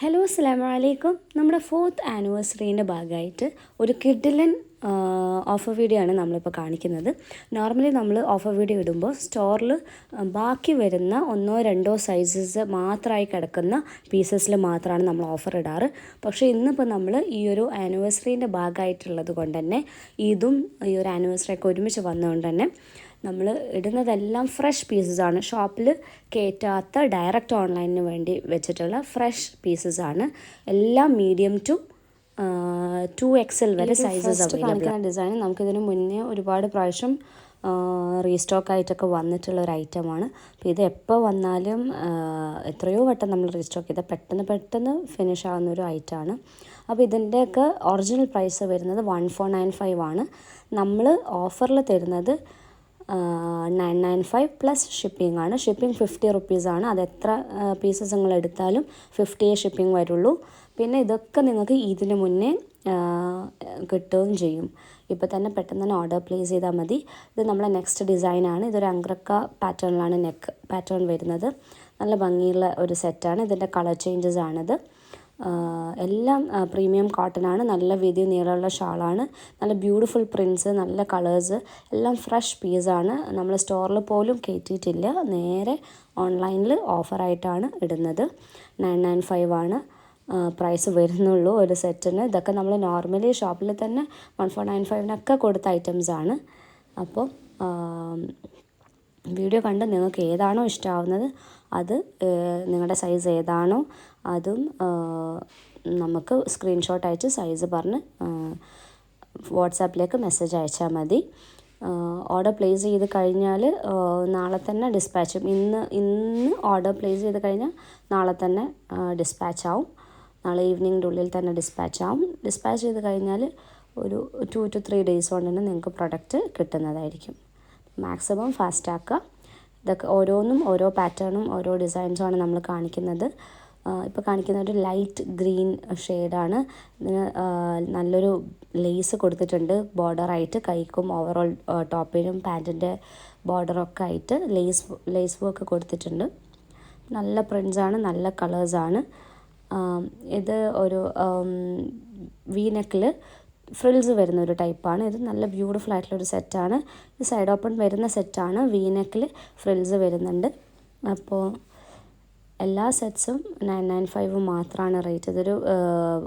Hello അസ്സലാമു അലൈക്കും. നമ്മുടെ 4th ആനിവേഴ്സറീൻ്റെ ഭാഗമായിട്ട് ഒരു കിഡിലൻ ഓഫർ വീഡിയോ ആണ് നമ്മളിപ്പോൾ കാണിക്കുന്നത്. നോർമലി നമ്മൾ ഓഫർ വീഡിയോ ഇടുമ്പോൾ സ്റ്റോറിൽ ബാക്കി വരുന്ന ഒന്നോ രണ്ടോ സൈസസ് മാത്രമായി കിടക്കുന്ന പീസസിൽ മാത്രമാണ് നമ്മൾ ഓഫർ ഇടാറ്. പക്ഷേ ഇന്നിപ്പോൾ നമ്മൾ ഈ ഒരു ആനിവേഴ്സറീൻ്റെ ഭാഗമായിട്ടുള്ളത് കൊണ്ട് തന്നെ ഇതും ഈ ഒരു ആനിവേഴ്സറിയൊക്കെ ഒരുമിച്ച് വന്നതുകൊണ്ട് തന്നെ നമ്മൾ ഇടുന്നതെല്ലാം ഫ്രഷ് പീസസാണ്. ഷോപ്പിൽ കയറ്റാത്ത ഡയറക്റ്റ് ഓൺലൈനിന് വേണ്ടി വെച്ചിട്ടുള്ള ഫ്രഷ് പീസസാണ്. എല്ലാം മീഡിയം ടു 2XL വരെ സൈസസ് അവൈലബിൾ ആണ്. ഡിസൈൻ നമുക്കിതിന് മുന്നേ ഒരുപാട് പ്രാവശ്യം റീസ്റ്റോക്ക് ആയിട്ടൊക്കെ വന്നിട്ടുള്ള ഒരു ഐറ്റമാണ്. അപ്പോൾ ഇത് എപ്പോൾ വന്നാലും എത്രയോ വട്ടം നമ്മൾ റീസ്റ്റോക്ക് ചെയ്താൽ പെട്ടെന്ന് ഫിനിഷ് ആവുന്ന ഒരു ഐറ്റമാണ്. അപ്പോൾ ഇതിൻ്റെയൊക്കെ ഒറിജിനൽ പ്രൈസ് വരുന്നത് 1495 ആണ്. നമ്മൾ ഓഫറിൽ തരുന്നത് 995 പ്ലസ് ഷിപ്പിംഗ് ആണ്. ഷിപ്പിംഗ് 50 റുപ്പീസാണ്. അത് എത്ര പീസസ് നിങ്ങൾ എടുത്താലും 50 ഷിപ്പിംഗ് വരുള്ളൂ. പിന്നെ ഇതൊക്കെ നിങ്ങൾക്ക് ഇതിന് മുന്നേ കിട്ടുകയും ചെയ്യും. ഇപ്പോൾ തന്നെ പെട്ടെന്ന് തന്നെ ഓർഡർ പ്ലേസ് ചെയ്താൽ മതി. ഇത് നമ്മളെ നെക്സ്റ്റ് ഡിസൈനാണ്. ഇതൊരു അങ്ക്രക്ക പാറ്റേണിലാണ് നെക്ക് പാറ്റേൺ വരുന്നത്. നല്ല ഭംഗിയുള്ള ഒരു സെറ്റാണ്. ഇതിൻ്റെ കളർ ചേഞ്ചസ് ആണിത്. എല്ലാം പ്രീമിയം കോട്ടൺ ആണ്. നല്ല വീതി നീളമുള്ള ഷാളാണ്. നല്ല ബ്യൂട്ടിഫുൾ പ്രിൻറ്റ്സ്, നല്ല കളേഴ്സ്, എല്ലാം ഫ്രഷ് പീസാണ്. നമ്മൾ സ്റ്റോറിൽ പോലും കയറ്റിയിട്ടില്ല. നേരെ ഓൺലൈനിൽ ഓഫറായിട്ടാണ് ഇടുന്നത്. 995 ആണ് പ്രൈസ് വരുന്നുള്ളൂ ഒരു സെറ്റിന്. ഇതൊക്കെ നമ്മൾ നോർമലി ഷോപ്പിൽ തന്നെ 1495 കൊടുത്ത ഐറ്റംസാണ്. അപ്പോൾ വീഡിയോ കണ്ട് നിങ്ങൾക്ക് ഏതാണോ ഇഷ്ടമാവുന്നത് അത് നിങ്ങളുടെ സൈസ് ഏതാണോ അതും നമുക്ക് സ്ക്രീൻഷോട്ട് അയച്ച് സൈസ് പറഞ്ഞ് വാട്സാപ്പിലേക്ക് മെസ്സേജ് അയച്ചാൽ മതി. ഓർഡർ പ്ലേസ് ചെയ്ത് കഴിഞ്ഞാൽ നാളെ തന്നെ ഡിസ്പാച്ചും. ഇന്ന് ഓർഡർ പ്ലേസ് ചെയ്ത് കഴിഞ്ഞാൽ നാളെ തന്നെ ഡിസ്പാച്ച് ആവും. നാളെ ഈവനിങ്ങിൻ്റെ ഉള്ളിൽ തന്നെ ഡിസ്പാച്ച് ആവും. ഡിസ്പാച്ച് ചെയ്ത് കഴിഞ്ഞാൽ ഒരു 2 to 3 ഡേയ്സ് കൊണ്ട് തന്നെ നിങ്ങൾക്ക് പ്രൊഡക്റ്റ് കിട്ടുന്നതായിരിക്കും. മാക്സിമം ഫാസ്റ്റ് ആക്കുക. ഇതൊക്കെ ഓരോന്നും ഓരോ പാറ്റേണും ഓരോ ഡിസൈൻസുമാണ് നമ്മൾ കാണിക്കുന്നത്. ഇപ്പോൾ കാണിക്കുന്ന ഒരു ലൈറ്റ് ഗ്രീൻ ഷെയ്ഡാണ്. ഇതിന് നല്ലൊരു ലേസ് കൊടുത്തിട്ടുണ്ട് ബോർഡറായിട്ട്. കൈക്കും ഓവറോൾ ടോപ്പിനും പാൻറ്റിൻ്റെ ബോർഡറൊക്കെ ആയിട്ട് ലേസ് വർക്ക് കൊടുത്തിട്ടുണ്ട്. നല്ല പ്രിൻസാണ്, നല്ല കളേഴ്സാണ്. ഇത് ഒരു വീനെക്കിൽ ഫ്രിൽസ് വരുന്ന ഒരു ടൈപ്പാണ്. ഇത് നല്ല ബ്യൂട്ടിഫുൾ ആയിട്ടുള്ളൊരു സെറ്റാണ്. ഇത് സൈഡ് ഓപ്പൺ വരുന്ന സെറ്റാണ്. വീനെക്കിൽ ഫ്രിൽസ് വരുന്നുണ്ട്. അപ്പോൾ എല്ലാ സെറ്റ്സും 995 മാത്രമാണ് റേറ്റ്. ഇതൊരു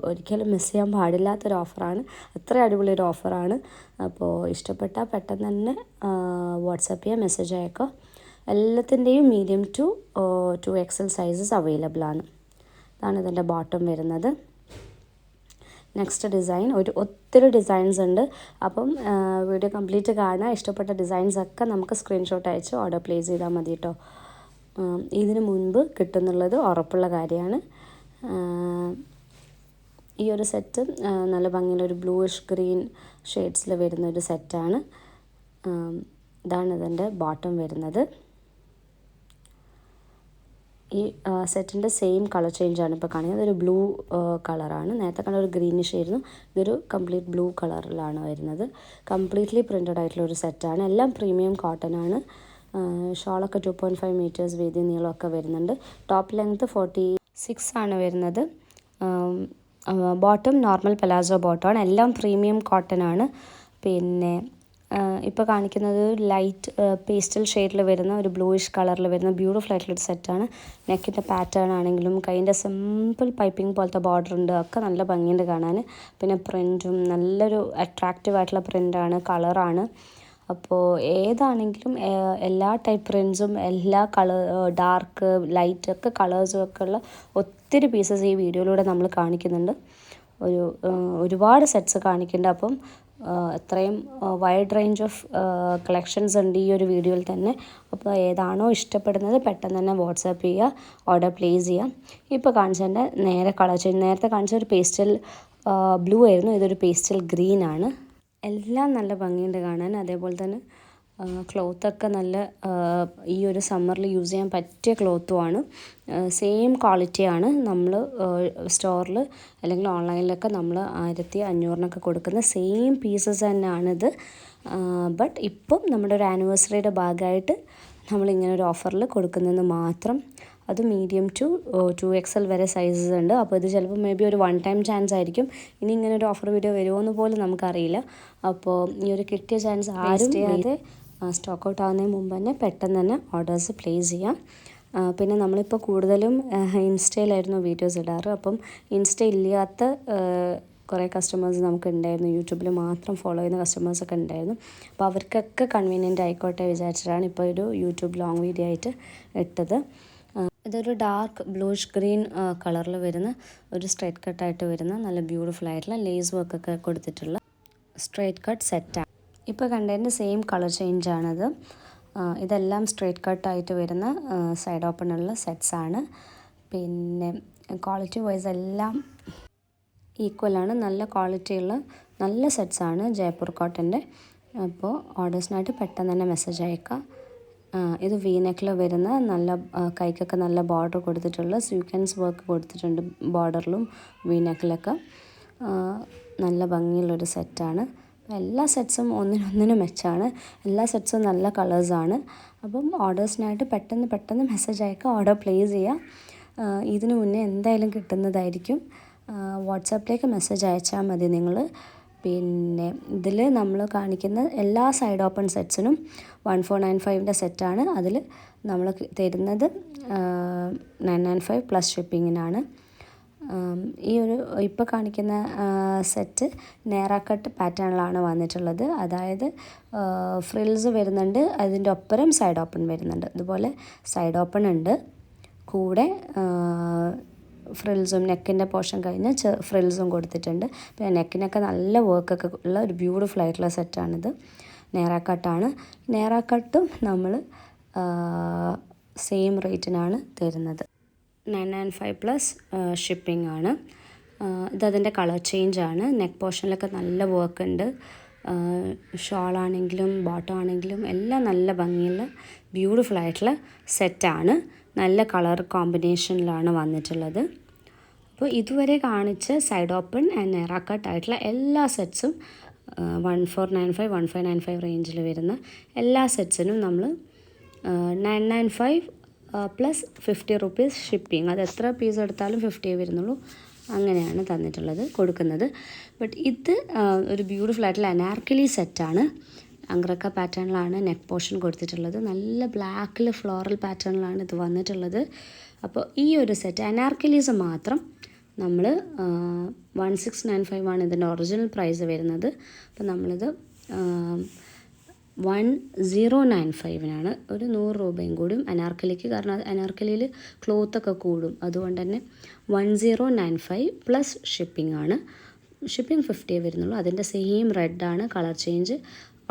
ഒരിക്കലും മിസ് ചെയ്യാൻ പാടില്ലാത്തൊരു ഓഫറാണ്. അത്ര അടിപൊളി ഒരു ഓഫറാണ്. അപ്പോൾ ഇഷ്ടപ്പെട്ടാൽ പെട്ടെന്ന് തന്നെ വാട്സാപ്പ് ചെയ്യുക, മെസ്സേജ് അയക്കുക. എല്ലാത്തിൻ്റെയും medium to 2XL sizes available ആണ്. ഇതാണ് ഇതിൻ്റെ ബോട്ടം വരുന്നത്. നെക്സ്റ്റ് ഡിസൈൻ ഒത്തിരി ഡിസൈൻസ് ഉണ്ട്. അപ്പം വീഡിയോ കംപ്ലീറ്റ് കാണുക. ഇഷ്ടപ്പെട്ട ഡിസൈൻസൊക്കെ നമുക്ക് സ്ക്രീൻഷോട്ട് അയച്ച് ഓർഡർ പ്ലേസ് ചെയ്താൽ മതി കേട്ടോ. ഇതിന് മുൻപ് കിട്ടുന്നുള്ളത് ഉറപ്പുള്ള കാര്യമാണ്. ഈ ഒരു സെറ്റ് നല്ല ഭംഗിയുള്ളൊരു ബ്ലൂയിഷ് ഗ്രീൻ ഷെയ്ഡ്സിൽ വരുന്നൊരു സെറ്റാണ്. ഇതാണ് ഇതിൻ്റെ ബോട്ടം വരുന്നത്. ഈ സെറ്റിൻ്റെ സെയിം കളർ ചേഞ്ചാണ് ഇപ്പോൾ കാണിക്കുന്നത്. ഇതൊരു ബ്ലൂ കളറാണ്. നേരത്തെ കണ്ട ഒരു ഗ്രീനിഷ് ആയിരുന്നു. ഇതൊരു കംപ്ലീറ്റ് ബ്ലൂ കളറിലാണ് വരുന്നത്. കംപ്ലീറ്റ്ലി പ്രിൻറ്റഡ് ആയിട്ടുള്ള ഒരു സെറ്റാണ്. എല്ലാം പ്രീമിയം കോട്ടൺ ആണ്. ഷോളൊക്കെ 2.5 മീറ്റേഴ്സ് വീതി നീളമൊക്കെ വരുന്നുണ്ട്. ടോപ്പ് ലെങ്ത്ത് 46 ആണ് വരുന്നത്. ബോട്ടം നോർമൽ പലാസോ ബോട്ടമാണ്. എല്ലാം പ്രീമിയം കോട്ടൺ ആണ്. പിന്നെ ഇപ്പോൾ കാണിക്കുന്നത് ലൈറ്റ് പേസ്റ്റൽ ഷെയ്ഡിൽ വരുന്ന ഒരു ബ്ലൂയിഷ് കളറിൽ വരുന്ന ബ്യൂട്ടിഫുൾ ആയിട്ടുള്ളൊരു സെറ്റാണ്. നെക്കിൻ്റെ പാറ്റേൺ ആണെങ്കിലും കൈൻ്റെ സിമ്പിൾ പൈപ്പിംഗ് പോലത്തെ ബോർഡർ ഉണ്ട്. ഒക്കെ നല്ല ഭംഗിയുണ്ട് കാണാൻ. പിന്നെ പ്രിൻറ്റും നല്ലൊരു അട്രാക്റ്റീവ് ആയിട്ടുള്ള പ്രിൻ്റാണ്, കളറാണ്. അപ്പോൾ ഏതാണെങ്കിലും എല്ലാ ടൈപ്പ് പ്രിൻസും എല്ലാ ഡാർക്ക് ലൈറ്റ് ഒക്കെ കളേഴ്സും ഒക്കെ ഉള്ള ഒത്തിരി പീസസ് ഈ വീഡിയോയിലൂടെ നമ്മൾ കാണിക്കുന്നുണ്ട്. ഒരുപാട് സെറ്റ്സ് കാണിക്കുന്നുണ്ട്. അപ്പം അത്രയും വൈഡ് റേഞ്ച് ഓഫ് കളക്ഷൻസ് ഉണ്ട് ഈ ഒരു വീഡിയോയിൽ തന്നെ. അപ്പോൾ ഏതാണോ ഇഷ്ടപ്പെടുന്നത് പെട്ടെന്ന് തന്നെ വാട്സാപ്പ് ചെയ്യുക, ഓർഡർ പ്ലേസ് ചെയ്യുക. ഇപ്പോൾ കാണിച്ചതിൻ്റെ നേരെ കളർ ചേഞ്ച്. നേരത്തെ കാണിച്ച ഒരു പേസ്റ്റൽ ബ്ലൂ ആയിരുന്നു. ഇതൊരു പേസ്റ്റൽ ഗ്രീൻ ആണ്. എല്ലാം നല്ല ഭംഗിയുണ്ട് കാണാൻ. അതേപോലെ തന്നെ ക്ലോത്തൊക്കെ നല്ല ഈ ഒരു സമ്മറിൽ യൂസ് ചെയ്യാൻ പറ്റിയ ക്ലോത്തുമാണ്. സെയിം ക്വാളിറ്റിയാണ് നമ്മൾ സ്റ്റോറിൽ അല്ലെങ്കിൽ ഓൺലൈനിലൊക്കെ നമ്മൾ 1500 കൊടുക്കുന്ന സെയിം പീസസ് തന്നെയാണിത്. ബട്ട് ഇപ്പം നമ്മുടെ ഒരു ആനിവേഴ്സറിയുടെ ഭാഗമായിട്ട് നമ്മളിങ്ങനെ ഒരു ഓഫറിൽ കൊടുക്കുന്നതെന്ന് മാത്രം. അത് മീഡിയം ടു 2XL വരെ സൈസസ് ഉണ്ട്. അപ്പോൾ ഇത് ചിലപ്പോൾ മേ ബി ഒരു വൺ ടൈം ചാൻസ് ആയിരിക്കും. ഇനി ഇങ്ങനെ ഒരു ഓഫർ വീഡിയോ വരുമോ എന്ന് പോലും നമുക്കറിയില്ല. അപ്പോൾ ഈ ഒരു കിട്ടിയ ചാൻസ് ആരും ചെയ്യാതെ സ്റ്റോക്ക് ഔട്ട് ആവുന്നതിന് മുമ്പ് തന്നെ പെട്ടെന്ന് തന്നെ ഓർഡേഴ്സ് പ്ലേസ് ചെയ്യാം. പിന്നെ നമ്മളിപ്പോൾ കൂടുതലും ഇൻസ്റ്റയിലായിരുന്നു വീഡിയോസ് ഇടാറ്. അപ്പം ഇൻസ്റ്റ ഇല്ലാത്ത കുറേ കസ്റ്റമേഴ്സ് നമുക്ക് ഉണ്ടായിരുന്നു. യൂട്യൂബിൽ മാത്രം ഫോളോ ചെയ്യുന്ന കസ്റ്റമേഴ്സൊക്കെ ഉണ്ടായിരുന്നു. അപ്പോൾ അവർക്കൊക്കെ കൺവീനിയൻ്റ് ആയിക്കോട്ടെ വിചാരിച്ചിട്ടാണ് ഇപ്പോൾ ഒരു യൂട്യൂബ് ലോങ് വീഡിയോ ആയിട്ട് ഇട്ടത്. ഇതൊരു ഡാർക്ക് ബ്ലൂഷ് ഗ്രീൻ കളറിൽ വരുന്ന ഒരു സ്ട്രൈറ്റ് കട്ടായിട്ട് വരുന്ന നല്ല ബ്യൂട്ടിഫുൾ ആയിട്ടുള്ള ലേസ് വർക്കൊക്കെ കൊടുത്തിട്ടുള്ള സ്ട്രൈറ്റ് കട്ട് സെറ്റാണ്. ഇപ്പോൾ കണ്ടതിൻ്റെ സെയിം കളർ ചേഞ്ചാണത്. ഇതെല്ലാം സ്ട്രൈറ്റ് കട്ടായിട്ട് വരുന്ന സൈഡ് ഓപ്പണുള്ള സെറ്റ്സാണ്. പിന്നെ ക്വാളിറ്റി വൈസ് എല്ലാം ഈക്വലാണ്. നല്ല ക്വാളിറ്റിയുള്ള നല്ല സെറ്റ്സാണ് ജയ്പൂർ കോട്ടൻ്റെ. അപ്പോൾ ഓർഡേഴ്സിനായിട്ട് പെട്ടെന്ന് തന്നെ മെസ്സേജ് അയക്കാം. ഇത് വി നെക്കിൽ വരുന്ന നല്ല കൈക്കൊക്കെ നല്ല ബോർഡർ കൊടുത്തിട്ടുള്ള സ്വീക്വൻസ് വർക്ക് കൊടുത്തിട്ടുണ്ട് ബോർഡറിലും വി നെക്കിലൊക്കെ. നല്ല ഭംഗിയുള്ളൊരു സെറ്റാണ്. എല്ലാ സെറ്റ്സും ഒന്നിനൊന്നിനും മെച്ചാണ്. എല്ലാ സെറ്റ്സും നല്ല കളേഴ്സാണ്. അപ്പം ഓർഡേഴ്സിനായിട്ട് പെട്ടെന്ന് മെസ്സേജ് അയക്കുക, ഓർഡർ പ്ലേസ് ചെയ്യുക. ഇതിനു മുന്നേ എന്തായാലും കിട്ടുന്നതായിരിക്കും. വാട്സാപ്പിലേക്ക് മെസ്സേജ് അയച്ചാൽ മതി നിങ്ങൾ. പിന്നെ ഇതിൽ നമ്മൾ കാണിക്കുന്ന എല്ലാ സൈഡ് ഓപ്പൺ സെറ്റ്സിനും 1495 സെറ്റാണ്. അതിൽ നമ്മൾ തരുന്നത് 995 പ്ലസ് ഷിപ്പിങ്ങിനാണ്. ഈ ഒരു ഇപ്പോൾ കാണിക്കുന്ന സെറ്റ് നേറ കട്ട് പാറ്റേണിലാണ് വന്നിട്ടുള്ളത്. അതായത് ഫ്രിൽസ് വരുന്നുണ്ട്, അതിൻ്റെ ഒപ്പരം സൈഡ് ഓപ്പൺ വരുന്നുണ്ട്. അതുപോലെ സൈഡ് ഓപ്പൺ ഉണ്ട്, കൂടെ ഫ്രിൽസും നെക്കിൻ്റെ പോർഷൻ കഴിഞ്ഞ് ഫ്രിൽസും കൊടുത്തിട്ടുണ്ട്. പിന്നെ നെക്കിനൊക്കെ നല്ല വർക്കൊക്കെ ഉള്ള ഒരു ബ്യൂട്ടിഫുൾ ആയിട്ടുള്ള സെറ്റാണിത്. നേറ കട്ടാണ്. നേറ കട്ടും നമ്മൾ സെയിം റേറ്റിനാണ് തരുന്നത്. 995 പ്ലസ് ഷിപ്പിംഗ് ആണ്. ഇതതിൻ്റെ കളർ ചേഞ്ചാണ്. നെക്ക് പോർഷനിലൊക്കെ നല്ല വർക്ക് ഉണ്ട്. ഷോളാണെങ്കിലും ബോട്ടം ആണെങ്കിലും എല്ലാം നല്ല ഭംഗിയുള്ള ബ്യൂട്ടിഫുൾ ആയിട്ടുള്ള സെറ്റാണ്. നല്ല കളർ കോമ്പിനേഷനിലാണ് വന്നിട്ടുള്ളത്. അപ്പോൾ ഇതുവരെ കാണിച്ച സൈഡ് ഓപ്പൺ ആൻഡ് നെറ കട്ട് ആയിട്ടുള്ള എല്ലാ സെറ്റ്സും 1495 1595 റേഞ്ചിൽ വരുന്ന എല്ലാ സെറ്റ്സിനും നമ്മൾ 995 പ്ലസ് 50 റുപ്പീസ് ഷിപ്പിംഗ്. അത് എത്ര പീസ് എടുത്താലും 50 വരുന്നുള്ളൂ. അങ്ങനെയാണ് തന്നിട്ടുള്ളത് കൊടുക്കുന്നത്. ബട്ട് ഇത് ഒരു ബ്യൂട്ടിഫുൾ ആയിട്ടുള്ള അനാർക്കലി സെറ്റാണ്. അംഗ്രക്ക പാറ്റേണിലാണ് നെക്ക് പോർഷൻ കൊടുത്തിട്ടുള്ളത്. നല്ല ബ്ലാക്കിൽ ഫ്ലോറൽ പാറ്റേണിലാണ് ഇത് വന്നിട്ടുള്ളത്. അപ്പോൾ ഈ ഒരു സെറ്റ് അനാർക്കലീസ് മാത്രം നമ്മൾ 1695 ആണ് ഇതിൻ്റെ ഒറിജിനൽ പ്രൈസ് വരുന്നത്. അപ്പോൾ നമ്മളിത് 1095 ഒരു 100 രൂപയും കൂടും അനാർക്കലിക്ക്. കാരണം അനാർക്കലിയിൽ ക്ലോത്തൊക്കെ കൂടും. അതുകൊണ്ട് തന്നെ 1095 പ്ലസ് ഷിപ്പിംഗ് ആണ്. ഷിപ്പിംഗ് 50 വരുന്നുള്ളൂ. അതിൻ്റെ സെയിം റെഡാണ് കളർ ചേഞ്ച്,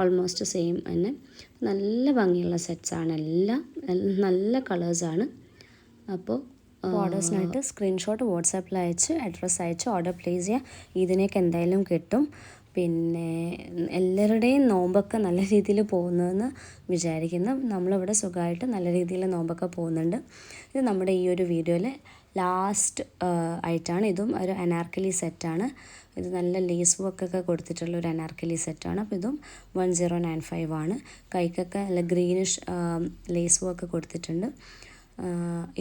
ഓൾമോസ്റ്റ് സെയിം തന്നെ. നല്ല ഭംഗിയുള്ള സെറ്റ്സാണ് എല്ലാം, നല്ല കളേഴ്സാണ്. അപ്പോൾ ഓർഡേഴ്സിനായിട്ട് സ്ക്രീൻഷോട്ട് വാട്സാപ്പിൽ അയച്ച് അഡ്രസ്സ് അയച്ച് ഓർഡർ പ്ലേസ് ചെയ്യുക. ഇതിനൊക്കെ എന്തായാലും കിട്ടും. പിന്നെ എല്ലാവരുടെയും നോമ്പൊക്കെ നല്ല രീതിയിൽ പോകുന്നതെന്ന് വിചാരിക്കുന്നു. നമ്മളിവിടെ സുഖമായിട്ട് നല്ല രീതിയിൽ നോമ്പൊക്കെ പോകുന്നുണ്ട്. ഇത് നമ്മുടെ ഈ ഒരു വീഡിയോയിലെ ലാസ്റ്റ് ആയിട്ടാണ്. ഇതും ഒരു അനാർക്കലി സെറ്റാണ്. ഇത് നല്ല ലേസ് വർക്കൊക്കെ കൊടുത്തിട്ടുള്ള ഒരു അനാർക്കലി സെറ്റാണ്. അപ്പോൾ ഇതും 1095 ആണ്. കൈക്കൊക്കെ നല്ല ഗ്രീനിഷ് ലേസ് വർക്ക് കൊടുത്തിട്ടുണ്ട്.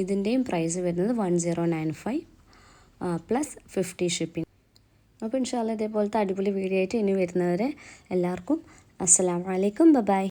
ഇതിൻ്റെയും പ്രൈസ് വരുന്നത് 1095 പ്ലസ് 50 ഷിപ്പിംഗ്. അപ്പോൾ ഇൻഷാ അല്ലാഹ് ഇതേപോലത്തെ അടിപൊളി വീഡിയോ ആയിട്ട് ഇനി വരുന്നവരെ എല്ലാവർക്കും അസ്സലാമു അലൈക്കും, ബൈ.